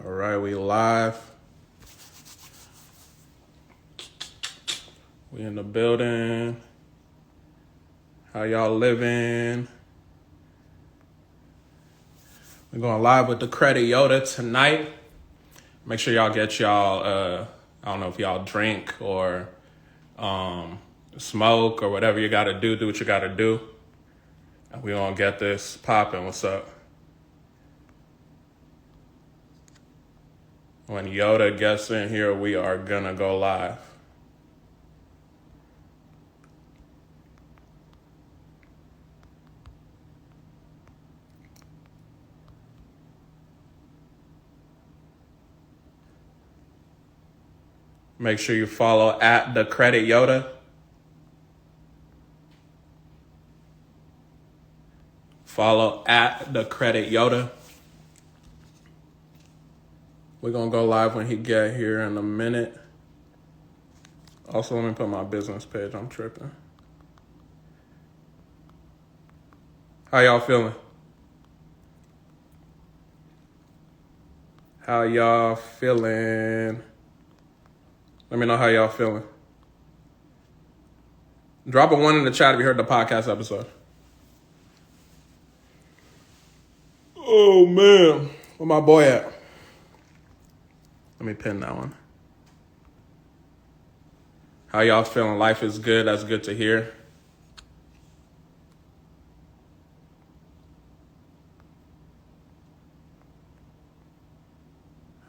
All right, we live. We in the building. How y'all living? We're going live with the Credit Yoda tonight. Make sure y'all get y'all, I don't know if y'all drink or smoke or whatever you got to do. Do what you got to do. And we gonna get this popping. What's up? When Yoda gets in here, we are gonna go live. Make sure you follow at the Credit Yoda. Follow at the Credit Yoda. We're gonna go live when he get here in a minute. Also, let me put my business page. I'm tripping. How y'all feeling? How y'all feeling? Let me know how y'all feeling. Drop a 1 in the chat if you heard the podcast episode. Oh, man. Where my boy at? Let me pin that one. How y'all feeling? Life is good. That's good to hear.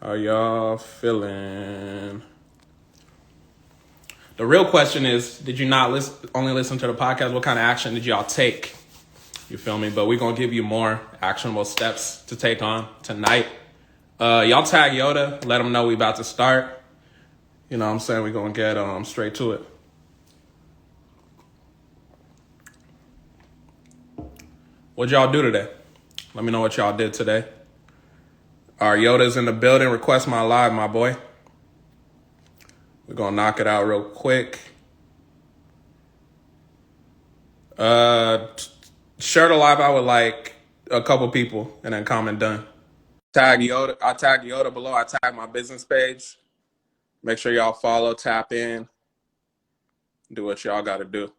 How y'all feeling? The real question is, did you not only listen to the podcast? What kind of action did y'all take? You feel me? But we're going to give you more actionable steps to take on tonight. Y'all tag Yoda. Let him know we about to start. You know what I'm saying? We're going to get straight to it. What'd y'all do today? Let me know what y'all did today. Our Yoda's in the building. Request my live, my boy. We're going to knock it out real quick. Share the live out with like a couple people and then comment done. Tag Yoda. I tag Yoda below. I tag my business page. Make sure y'all follow, tap in, do what y'all got to do.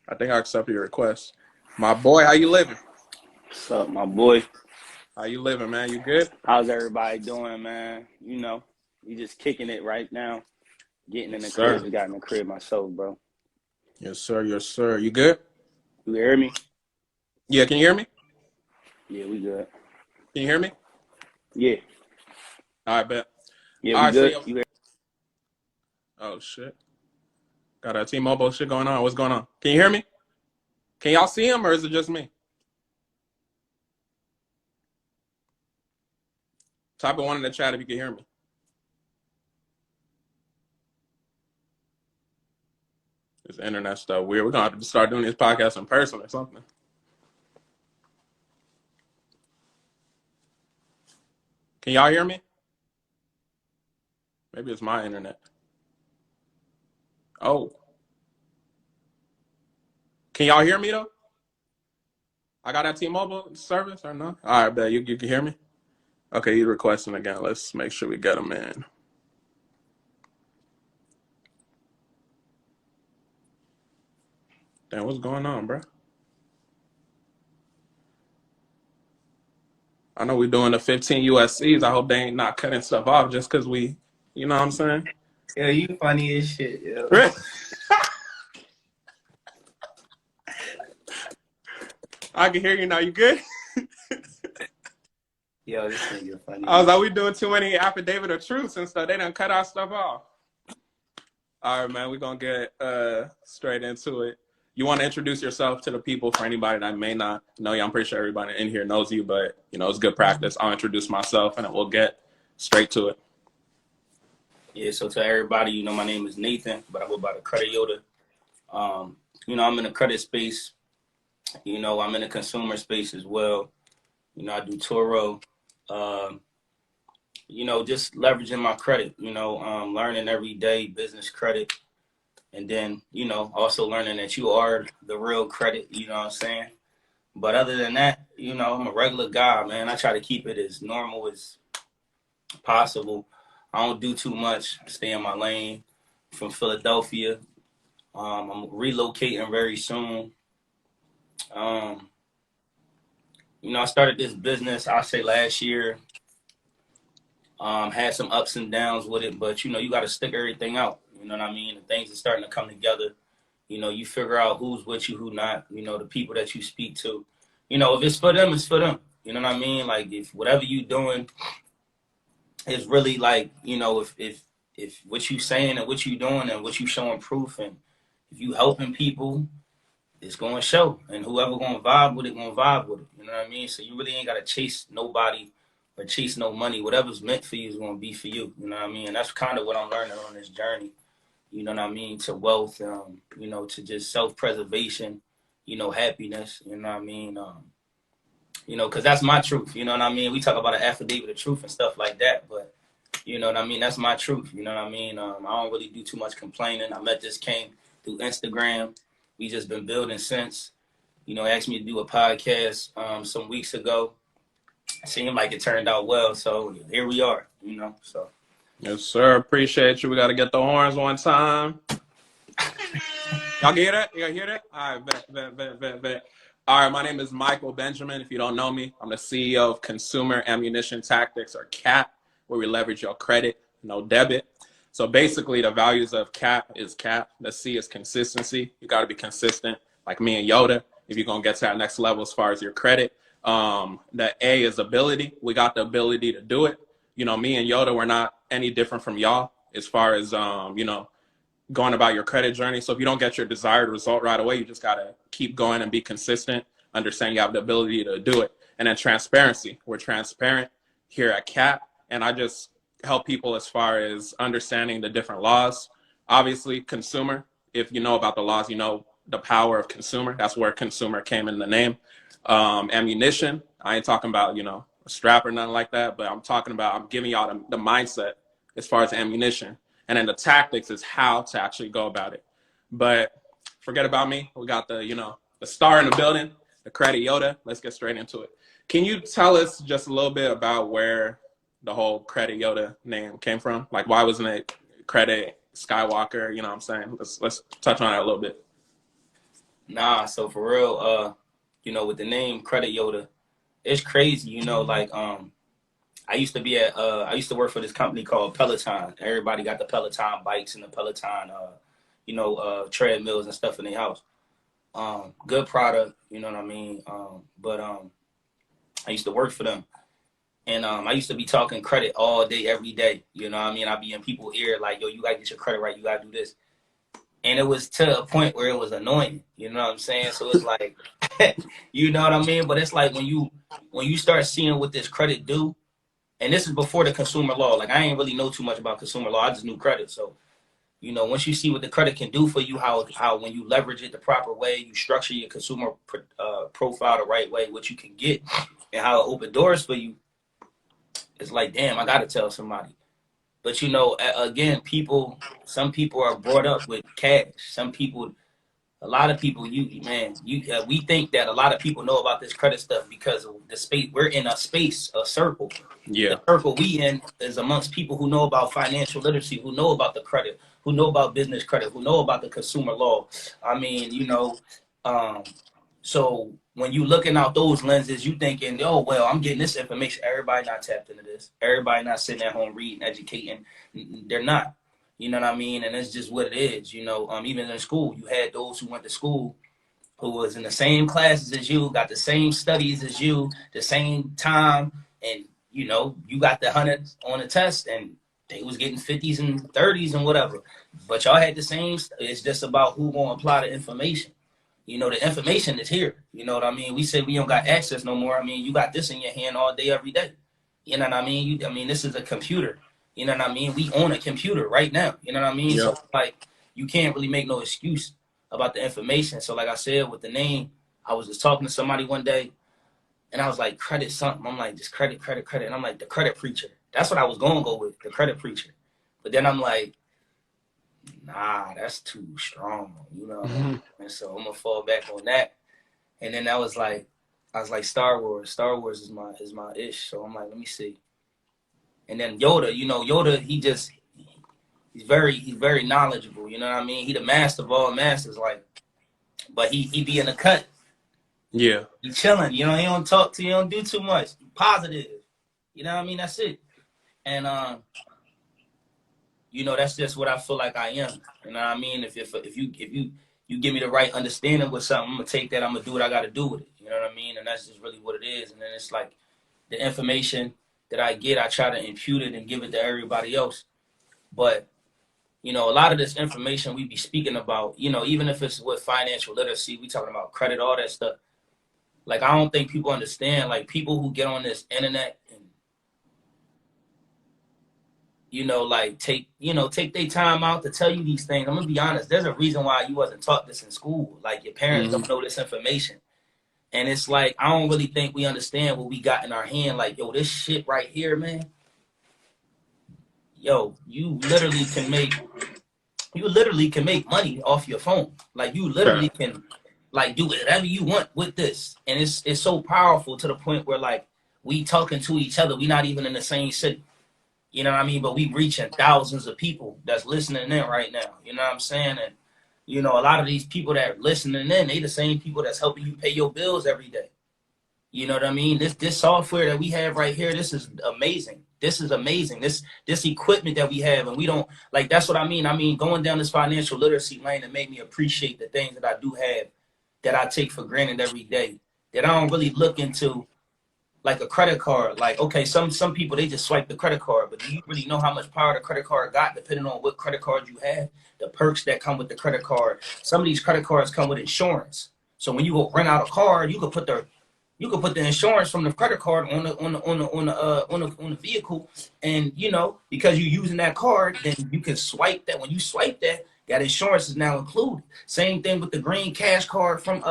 I think I accepted your request. My boy, how you living? What's up, my boy? How you living, man? You good? How's everybody doing, man? You know, you just kicking it right now. Getting in the Sir. crib. I got in the crib myself, bro. Yes, sir. Yes, sir. You good? You hear me? Yeah, can you hear me? Yeah, we good. Can you hear me? Yeah. All right, bet. Yeah, All we right, good. so You hear? oh, shit. Got a T-Mobile shit going on. What's going on? Can you hear me? Can y'all see him or is it just me? Type a 1 in the chat if you can hear me. This internet stuff weird. We're going to have to start doing this podcast in person or something. Can y'all hear me? Maybe it's my internet. Oh. Can y'all hear me, though? I got that T-Mobile service or no? All right, bet. You can hear me? Okay, he's requesting again. Let's make sure we get him in. Damn, what's going on, bro? I know we're doing the 15 USCs. I hope they ain't not cutting stuff off just because we, you know what I'm saying? Yo, you funny as shit, yo. I can hear you now. You good? Yo, this nigga funny. I was like, we doing too many affidavit of truths and stuff. They done cut our stuff off. All right, man. We're going to get straight into it. You want to introduce yourself to the people for anybody that may not know you? I'm pretty sure everybody in here knows you, but, you know, it's good practice. I'll introduce myself, and then we'll get straight to it. Yeah, so to everybody, you know, my name is Nathan, but I go by the Credit Yoda. You know, I'm in the credit space. You know, I'm in the consumer space as well. You know, I do Toro. You know, just leveraging my credit, you know, learning every day business credit. And then, you know, also learning that you are the real credit, you know what I'm saying? But other than that, you know, I'm a regular guy, man. I try to keep it as normal as possible. I don't do too much. Stay in my lane. From Philadelphia. I'm relocating very soon. Um, you know, I started this business, I say last year. Had some ups and downs with it, but you know, you got to stick everything out. You know what I mean? And things are starting to come together. You know, you figure out who's with you, who not. You know, the people that you speak to. You know, if it's for them, it's for them. You know what I mean? Like if whatever you doing is really like, you know, if what you saying and what you doing and what you showing proof and if you helping people, it's gonna show. And whoever gonna vibe with it, gonna vibe with it. You know what I mean? So you really ain't gotta chase nobody or chase no money. Whatever's meant for you is gonna be for you. You know what I mean? And that's kind of what I'm learning on this journey. You know what I mean? To wealth, you know, to just self-preservation, you know, happiness. You know what I mean? You know, because that's my truth. You know what I mean? We talk about an affidavit of truth and stuff like that, but you know what I mean? That's my truth. You know what I mean? I don't really do too much complaining. I met this King through Instagram. We just been building since. You know, asked me to do a podcast some weeks ago. It seemed like it turned out well, so here we are. You know, so. Yes, sir. Appreciate you. We got to get the horns one time. Y'all get that? Y'all hear that? All right, bet. All right, my name is Michael Benjamin. If you don't know me, I'm the CEO of Consumer Ammunition Tactics, or CAP, where we leverage your credit, no debit. So basically, the values of CAP is CAP. The C is consistency. You got to be consistent, like me and Yoda, if you're going to get to that next level as far as your credit. The A is ability. We got the ability to do it. You know, me and Yoda, we're not any different from y'all as far as, you know, going about your credit journey. So if you don't get your desired result right away, you just got to keep going and be consistent, understand you have the ability to do it. And then transparency. We're transparent here at CAP. And I just help people as far as understanding the different laws. Obviously, consumer, if you know about the laws, you know the power of consumer. That's where consumer came in the name. Ammunition, I ain't talking about, you know, a strap or nothing like that, but I'm talking about, I'm giving y'all the mindset as far as ammunition. And then the tactics is how to actually go about it. But forget about me. We got the, you know, the star in the building, the credit Yoda. Let's get straight into it. Can you tell us just a little bit about where the whole credit Yoda name came from? Like, why wasn't it credit Skywalker? You know what I'm saying? Let's touch on that a little bit. Nah, so for real, you know, with the name Credit Yoda, it's crazy, you know, like I used to work for this company called Peloton. Everybody got the Peloton bikes and the Peloton you know, treadmills and stuff in their house. Good product, you know what I mean? But I used to work for them. And I used to be talking credit all day, every day. You know what I mean? I'd be in people's ear like, yo, you gotta get your credit right, you gotta do this. And it was to a point where it was annoying. You know what I'm saying? So it's like, you know what I mean? But it's like when you start seeing what this credit do, and this is before the consumer law. Like I ain't really know too much about consumer law. I just knew credit. So, you know, once you see what the credit can do for you, how when you leverage it the proper way, you structure your consumer profile the right way, what you can get, and how it open doors for you, it's like, damn, I gotta tell somebody. But you know, again, some people are brought up with cash. A lot of people, we think that a lot of people know about this credit stuff because of the space. We're in a space, a circle. Yeah. The circle we in is amongst people who know about financial literacy, who know about the credit, who know about business credit, who know about the consumer law. I mean, you know, so when you looking out those lenses, you thinking, oh, well, I'm getting this information. Everybody not tapped into this. Everybody not sitting at home reading, educating. They're not. You know what I mean? And it's just what it is. You know, even in school, you had those who went to school who was in the same classes as you, got the same studies as you, the same time. And, you know, you got the hundreds on the test and they was getting 50s and 30s and whatever. But y'all had the same. It's just about who going to apply the information. You know, the information is here. You know what I mean? We said we don't got access no more. I mean, you got this in your hand all day, every day. You know what I mean? This is a computer. You know what I mean? We own a computer right now. You know what I mean? Yeah. So, like, you can't really make no excuse about the information. So, like I said, with the name, I was just talking to somebody one day, and I was like, credit something. I'm like, just credit. And I'm like, the credit preacher. That's what I was going to go with, the credit preacher. But then I'm like, nah, that's too strong, you know. Mm-hmm. And so I'm gonna fall back on that. And then I was like, I was like, Star Wars. Star Wars is my ish. So I'm like, let me see. And then Yoda, Yoda, he's very knowledgeable. You know what I mean? He the master of all masters. Like, but he be in the cut. Yeah. He chilling. He don't talk to you. He don't do too much. Positive. You know what I mean? That's it. And that's just what I feel like I am. You know what I mean? If you give me the right understanding with something, I'm gonna take that. I'm gonna do what I got to do with it. You know what I mean? And that's just really what it is. And then it's like the information that I get, I try to impute it and give it to everybody else. But a lot of this information we be speaking about, even if it's with financial literacy, we talking about credit, all that stuff. Like, I don't think people understand. Like, people who get on this internet and take their time out to tell you these things. I'm gonna be honest. There's a reason why you wasn't taught this in school. Like, your parents don't know this information. And it's like, I don't really think we understand what we got in our hand. Like, yo, this shit right here, man. Yo, you literally can make money off your phone. Like, you literally can, like, do whatever you want with this. And it's so powerful to the point where, like, we talking to each other. We not even in the same city. You know what I mean? But we reaching thousands of people that's listening in right now. You know what I'm saying? And, a lot of these people that are listening in, they the same people that's helping you pay your bills every day. You know what I mean? This software that we have right here, this is amazing. This is amazing. This equipment that we have, and we don't, like, that's what I mean. I mean, going down this financial literacy lane, it made me appreciate the things that I do have that I take for granted every day, that I don't really look into. Like a credit card, like, okay, some people, they just swipe the credit card, but do you really know how much power the credit card got depending on what credit card you have, the perks that come with the credit card? Some of these credit cards come with insurance, so when you go rent out a car, you could put the insurance from the credit card on the vehicle, and because you're using that card, then you can swipe that. When you swipe that insurance is now included. Same thing with the green cash card from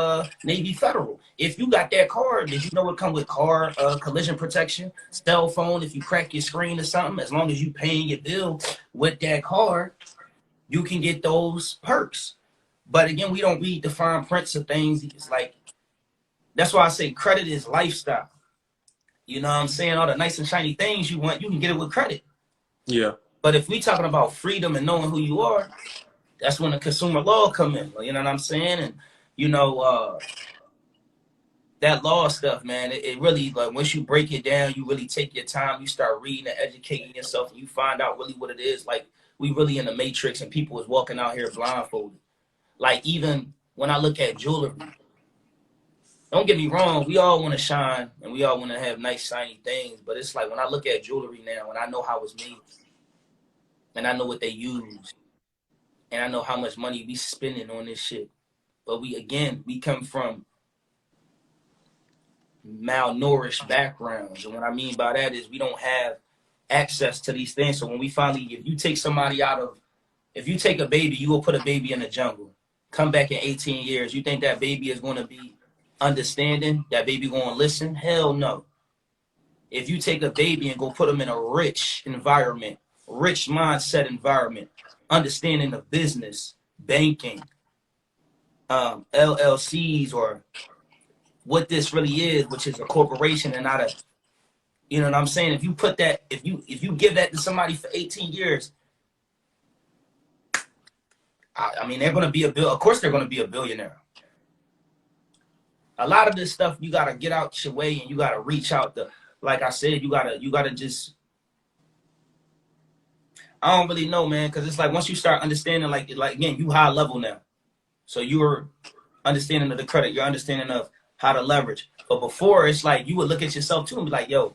Navy Federal. If you got that card, did you know it come with car collision protection, cell phone if you crack your screen or something? As long as you paying your bill with that card, you can get those perks. But again, we don't read the fine prints of things. It's like, that's why I say credit is lifestyle. You know what I'm saying? All the nice and shiny things you want, you can get it with credit. Yeah. But if we talking about freedom and knowing who you are, that's when the consumer law come in. You know what I'm saying? And, that law stuff, man, it really, like, once you break it down, you really take your time, you start reading and educating yourself, and you find out really what it is. Like, we really in the matrix, and people is walking out here blindfolded. Like, even when I look at jewelry, don't get me wrong, we all want to shine, and we all want to have nice, shiny things, but it's like, when I look at jewelry now, and I know how it's made, and I know what they use, and I know how much money we spending on this shit. But we come from malnourished backgrounds. And what I mean by that is we don't have access to these things. So when we finally, if you take a baby, you will put a baby in the jungle, come back in 18 years, you think that baby is going to be understanding? That baby going to listen? Hell no. If you take a baby and go put them in a rich environment, rich mindset environment, understanding of business, banking, LLCs, or what this really is, which is a corporation and not a, you know what I'm saying? If you put that, if you give that to somebody for 18 years, I mean, they're going to be of course they're going to be a billionaire. A lot of this stuff, you got to get out your way, and you got to reach out to, like I said, you got to just, I don't really know, man, because it's like once you start understanding, like again, you high level now. So you're understanding of the credit, you're understanding of how to leverage. But before, it's like you would look at yourself too and be like, yo,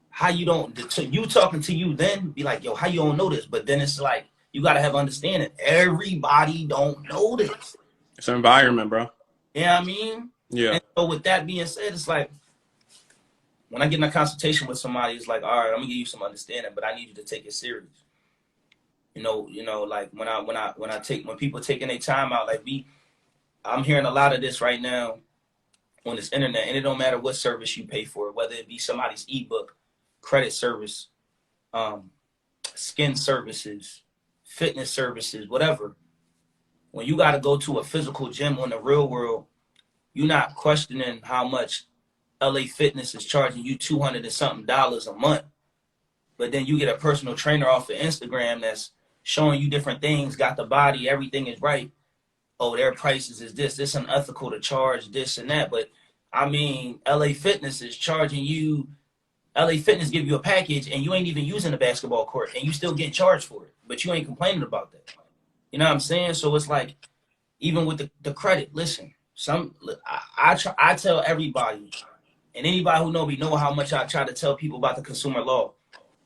how you don't, you talking to you then be like, yo, how you don't know this? But then it's like, you got to have understanding. Everybody don't know this. It's an environment, bro. You know what I mean? Yeah. And so with that being said, it's like, when I get in a consultation with somebody, it's like, all right, I'm gonna give you some understanding, but I need you to take it serious. You know, like when people taking their time out, like I'm hearing a lot of this right now on this internet, and it don't matter what service you pay for, whether it be somebody's ebook, credit service, skin services, fitness services, whatever. When you got to go to a physical gym on the real world, you're not questioning how much LA Fitness is charging you $200 and something a month. But then you get a personal trainer off of Instagram that's showing you different things, got the body, everything is right. Oh, their prices is this. It's unethical to charge this and that. But I mean, LA Fitness is charging you. LA Fitness give you a package and you ain't even using the basketball court and you still getting charged for it. But you ain't complaining about that. You know what I'm saying? So it's like, even with the credit, listen, I tell everybody, and anybody who know me know how much I try to tell people about the consumer law.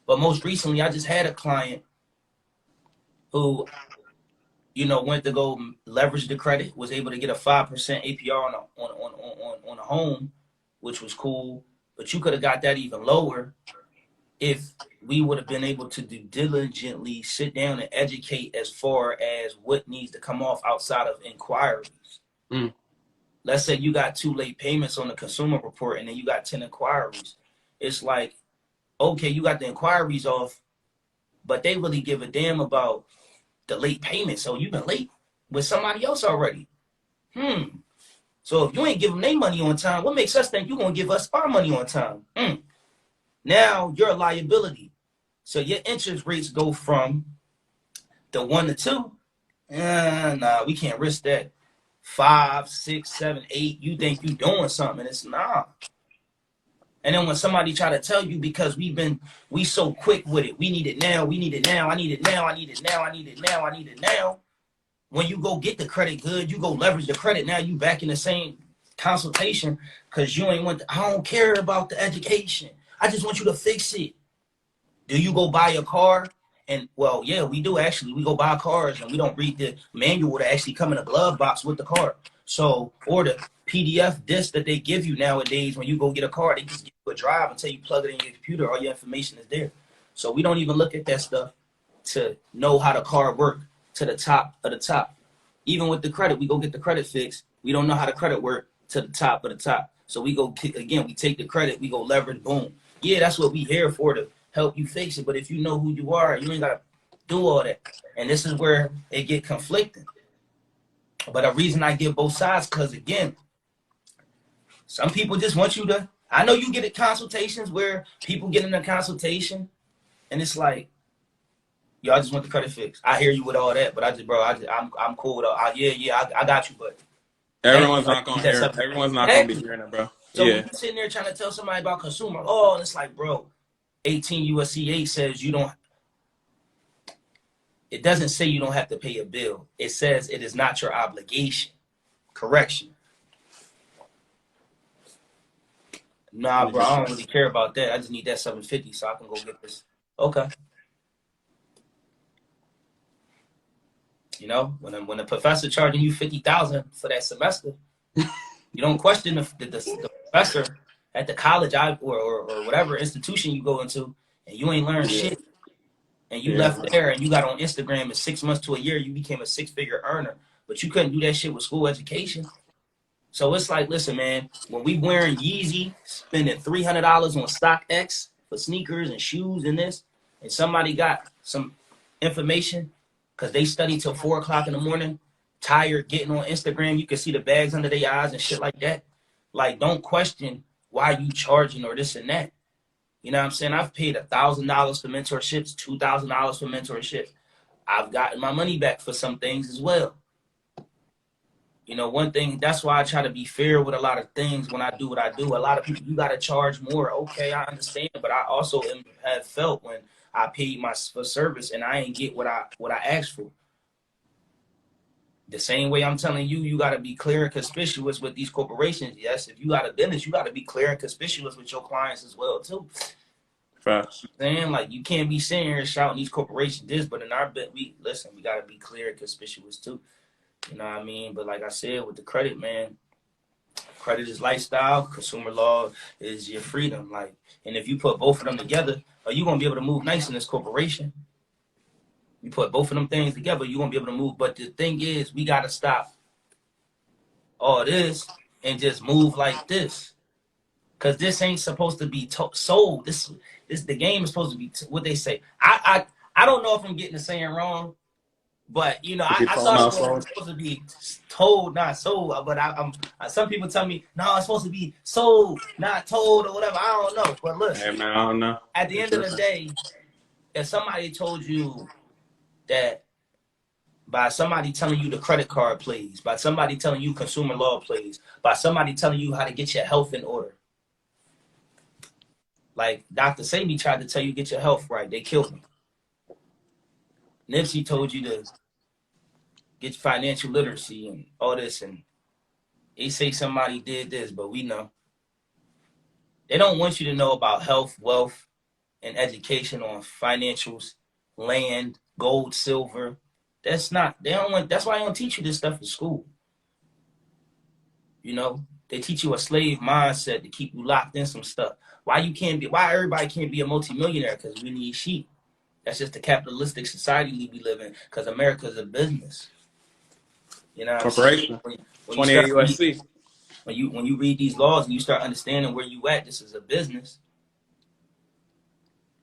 But most recently, I just had a client who, went to go leverage the credit, was able to get a 5% APR on a home, which was cool. But you could have got that even lower if we would have been able to diligently sit down and educate as far as what needs to come off outside of inquiries. Let's say you got 2 late payments on the consumer report and then you got 10 inquiries. It's like, okay, you got the inquiries off, but they really give a damn about the late payment. So you've been late with somebody else already. So if you ain't give them their money on time, what makes us think you're going to give us our money on time? Now you're a liability. So your interest rates go from the 1 to 2. Nah, we can't risk that. 5, 6, 7, 8. You think you doing something, and it's nah. And then when somebody try to tell you, because we so quick with it, we need it now, we need it now, I need it now, I need it now, I need it now, I need it now. When you go get the credit good, you go leverage the credit. Now you back in the same consultation because you ain't I don't care about the education. I just want you to fix it. Do you go buy a car? And well, yeah, we do actually. We go buy cars and we don't read the manual that actually come in a glove box with the car. So, or the PDF disc that they give you nowadays when you go get a car, they just give you a drive until you plug it in your computer. All your information is there. So we don't even look at that stuff to know how the car work to the top of the top. Even with the credit, we go get the credit fixed. We don't know how the credit work to the top of the top. So we go, again, we take the credit, we go leverage, boom. Yeah, that's what we here for, to help you fix it. But if you know who you are, you ain't got to do all that. And this is where it get conflicting. But a reason I give both sides, because again, some people just want you to, I know you get at consultations where people get in a consultation and it's like, y'all just want the credit fixed. I hear you with all that, but I'm cool with all. I got you, but everyone's not gonna hear it. Everyone's not gonna be hearing it, bro. So when you're sitting there trying to tell somebody about consumer law, and it's like, bro, 18 U.S.C. 8 says you don't. It doesn't say you don't have to pay a bill. It says it is not your obligation. Correction. Nah, bro, I don't really care about that. I just need that 750 so I can go get this. Okay. You know, when the professor charging you $50,000 for that semester, you don't question the professor at the college or whatever institution you go into, and you ain't learned shit, and you left there and you got on Instagram in 6 months to a year, you became a 6-figure earner, but you couldn't do that shit with school education. So it's like, listen, man, when we wearing Yeezy, spending $300 on StockX for sneakers and shoes and this, and somebody got some information because they study till 4 o'clock in the morning, tired, getting on Instagram, you can see the bags under their eyes and shit like that. Like, don't question why you charging or this and that. You know what I'm saying? I've paid $1,000 for mentorships, $2,000 for mentorship. I've gotten my money back for some things as well. You know, one thing, that's why I try to be fair with a lot of things when I do what I do. A lot of people, you got to charge more. Okay, I understand. But I also have felt when I paid for service and I ain't get what I asked for. The same way I'm telling you, you got to be clear and conspicuous with these corporations. Yes, if you got a business, you got to be clear and conspicuous with your clients as well, too. Facts. Saying, like, you can't be sitting here shouting these corporations this, but in our bit, we got to be clear and conspicuous, too. You know what I mean? But like I said, with the credit, man, credit is lifestyle. Consumer law is your freedom. Like, and if you put both of them together, are you going to be able to move nice in this corporation? You put both of them things together, you're going to be able to move. But the thing is, we got to stop all this and just move like this. Because this ain't supposed to be sold. This the game is supposed to be what they say. I don't know if I'm getting the saying wrong, But you know, To be I told thought it not was sold. supposed to be told, not sold. But some people tell me no, it's supposed to be sold, not told, or whatever. I don't know. But Hey listen, man, I don't know. at the It's end of your the thing. day, if somebody told you that by somebody telling you the credit card plays, by somebody telling you consumer law plays, by somebody telling you how to get your health in order, like Dr. Sebi tried to tell you get your health right, they killed him. Nipsey told you to get financial literacy and all this, and they say somebody did this, but we know. They don't want you to know about health, wealth, and education on financials, land, gold, silver. That's not, they don't want, that's why they don't teach you this stuff in school. You know, they teach you a slave mindset to keep you locked in some stuff. Why everybody can't be a multimillionaire? Because we need sheep. That's just the capitalistic society we live in, because America is a business. You know what I'm saying? Corporation. When you 28 start USC. when you read these laws and you start understanding where you at, this is a business,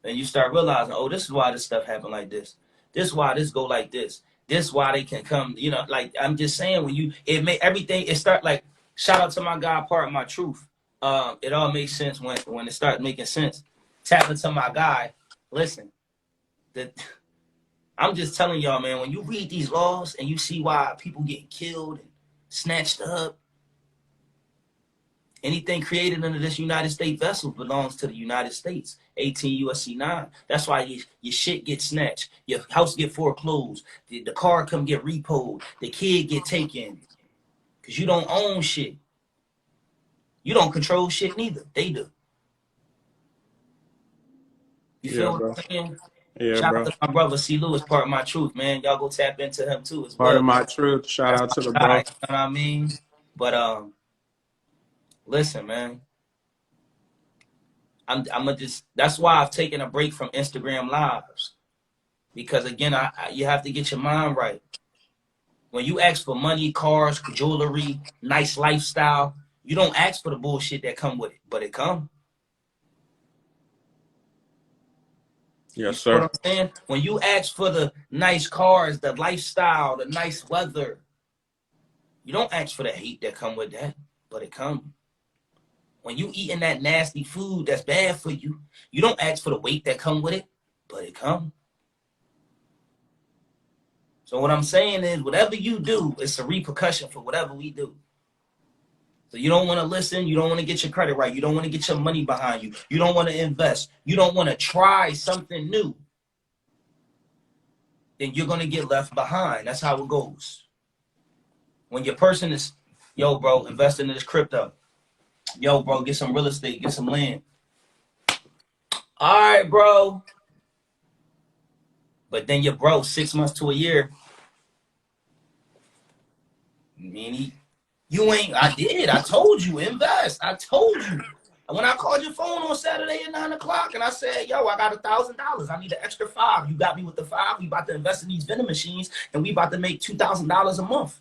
and you start realizing, oh, this is why this stuff happen like this. This is why this go like this. This is why they can come. You know, like I'm just saying, when you it start like, shout out to my guy, part of my truth. It all makes sense when it starts making sense. Tap into my guy. Listen, that I'm just telling y'all, man. When you read these laws and you see why people get killed and snatched up, anything created under this United States vessel belongs to the United States. 18 U.S.C. 9. That's why your shit gets snatched. Your house get foreclosed. The car come get repoed. The kid get taken. Because you don't own shit. You don't control shit neither. They do. You Yeah, feel what bro. I'm saying? Yeah, Shout out bro. to my brother C. Lewis, part of my truth, man. Y'all go tap into him too as Part well. of my truth. Shout That's out to the my guy. bro. You know what I mean? But listen, man. I'm gonna just. That's why I've taken a break from Instagram lives, because again, you have to get your mind right. When you ask for money, cars, jewelry, nice lifestyle, you don't ask for the bullshit that come with it, but it come. You Yes, feel what sir. I'm saying? When you ask for the nice cars, the lifestyle, the nice weather, you don't ask for the hate that come with that, but it come. When you eating that nasty food that's bad for you, you don't ask for the weight that come with it, but it come. So what I'm saying is, whatever you do, it's a repercussion for whatever we do. So you don't want to listen. You don't want to get your credit right. You don't want to get your money behind you. You don't want to invest. You don't want to try something new. Then you're going to get left behind. That's how it goes. When your person is, yo, bro, invest in this crypto. Yo, bro, get some real estate. Get some land. All right, bro. But then your bro, 6 months to a year, meaning you ain't. I did. I told you invest. I told you. When I called your phone on Saturday at 9 o'clock and I said, yo, I got $1,000. I need an extra $5. You got me with the $5. We about to invest in these vending machines and we about to make $2,000 a month.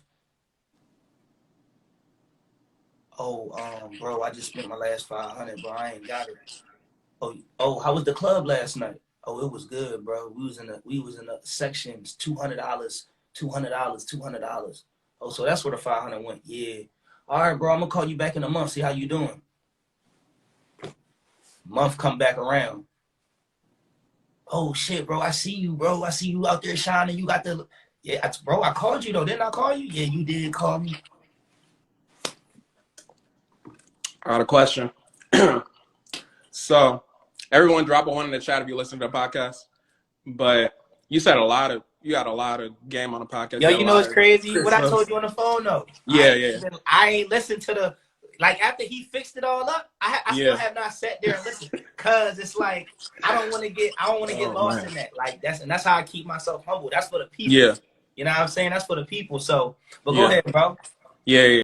Oh, bro, I just spent my last 500, bro. I ain't got it. Oh, how was the club last night? Oh, it was good, bro. We was in the sections, $200, $200, $200. Oh, so that's where the 500 went. Yeah. All right, bro. I'm gonna call you back in a month. See how you doing. Month come back around. Oh shit, bro. I see you, bro. I see you out there shining. You got the bro. I called you though. Didn't I call you? Yeah, you did call me. I got a question. So, everyone drop a one in the chat if you listen to the podcast. But you said you got a lot of game on the podcast. Yo, You got a you know lot it's of crazy. What I cryptos. told you on the phone though. Yeah, yeah, I ain't listened to the, like, after he fixed it all up. I still yeah. have not sat there and listened, cause it's like I don't want to get Oh lost man. in that. Like that's how I keep myself humble. That's for the people. Yeah, You know what I'm saying? That's for the people. So, but go yeah, ahead, bro. yeah.